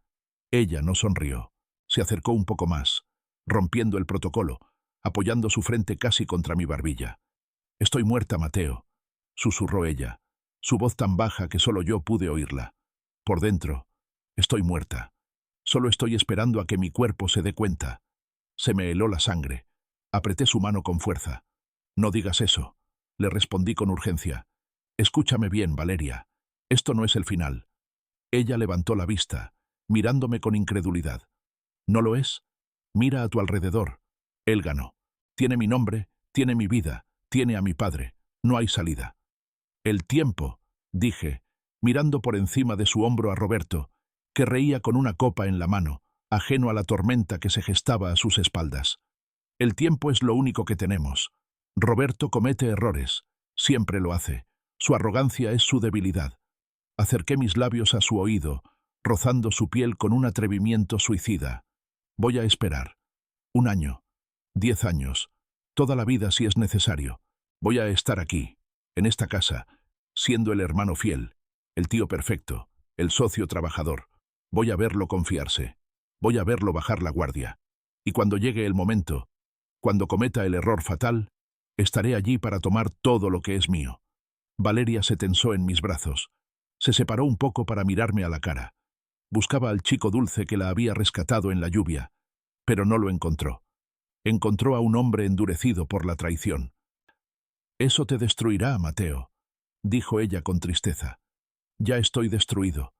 S1: Ella no sonrió. Se acercó un poco más, rompiendo el protocolo, apoyando su frente casi contra mi barbilla. «Estoy muerta, Mateo», susurró ella, su voz tan baja que solo yo pude oírla. Por dentro, estoy muerta. Solo estoy esperando a que mi cuerpo se dé cuenta. Se me heló la sangre. Apreté su mano con fuerza. «No digas eso», le respondí con urgencia. «Escúchame bien, Valeria. Esto no es el final». Ella levantó la vista, mirándome con incredulidad. «¿No lo es? Mira a tu alrededor. Él ganó. Tiene mi nombre, tiene mi vida, tiene a mi padre. No hay salida». «El tiempo», dije, mirando por encima de su hombro a Roberto, que reía con una copa en la mano, ajeno a la tormenta que se gestaba a sus espaldas. El tiempo es lo único que tenemos. Roberto comete errores, siempre lo hace. Su arrogancia es su debilidad. Acerqué mis labios a su oído, rozando su piel con un atrevimiento suicida. Voy a esperar. 1 año, 10 años, toda la vida si es necesario. Voy a estar aquí, en esta casa, siendo el hermano fiel, el tío perfecto, el socio trabajador. Voy a verlo confiarse. Voy a verlo bajar la guardia. Y cuando llegue el momento, cuando cometa el error fatal, estaré allí para tomar todo lo que es mío. Valeria se tensó en mis brazos. Se separó un poco para mirarme a la cara. Buscaba al chico dulce que la había rescatado en la lluvia, pero no lo encontró. Encontró a un hombre endurecido por la traición. «Eso te destruirá, Mateo», dijo ella con tristeza. «Ya estoy destruido»,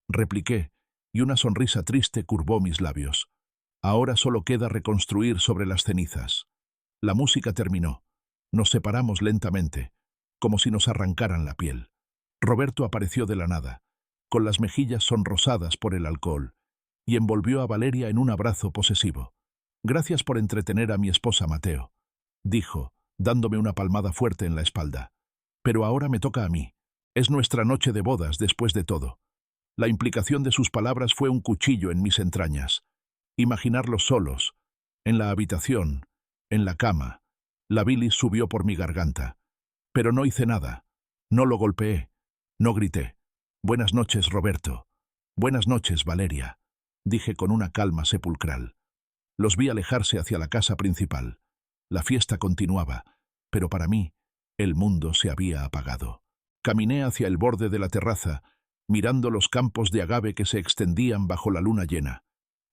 S1: repliqué, y una sonrisa triste curvó mis labios. Ahora solo queda reconstruir sobre las cenizas. La música terminó. Nos separamos lentamente, como si nos arrancaran la piel. Roberto apareció de la nada, con las mejillas sonrosadas por el alcohol, y envolvió a Valeria en un abrazo posesivo. «Gracias por entretener a mi esposa, Mateo», dijo, dándome una palmada fuerte en la espalda. «Pero ahora me toca a mí. Es nuestra noche de bodas, después de todo». La implicación de sus palabras fue un cuchillo en mis entrañas. Imaginarlos solos, en la habitación, en la cama. La bilis subió por mi garganta. Pero no hice nada. No lo golpeé. No grité. «Buenas noches, Roberto». «Buenas noches, Valeria», dije con una calma sepulcral. Los vi alejarse hacia la casa principal. La fiesta continuaba, pero para mí, el mundo se había apagado. Caminé hacia el borde de la terraza, mirando los campos de agave que se extendían bajo la luna llena.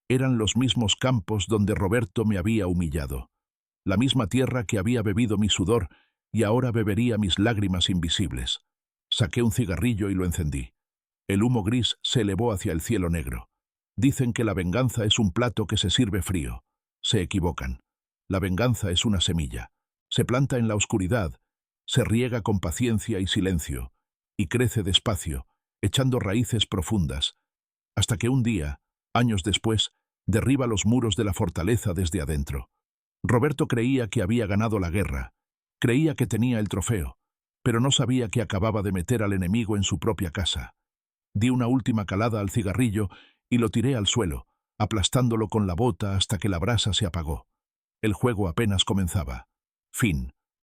S1: Eran los mismos campos donde Roberto me había humillado. La misma tierra que había bebido mi sudor y ahora bebería mis lágrimas invisibles. Saqué un cigarrillo y lo encendí. El humo gris se elevó hacia el cielo negro. Dicen que la venganza es un plato que se sirve frío. Se equivocan. La venganza es una semilla. Se planta en la oscuridad, se riega con paciencia y silencio, y crece despacio, echando raíces profundas, hasta que un día, años después, derriba los muros de la fortaleza desde adentro. Roberto creía que había ganado la guerra, creía que tenía el trofeo, pero no sabía que acababa de meter al enemigo en su propia casa. Di una última calada al cigarrillo y lo tiré al suelo, aplastándolo con la bota hasta que la brasa se apagó. El juego apenas comenzaba. Fin.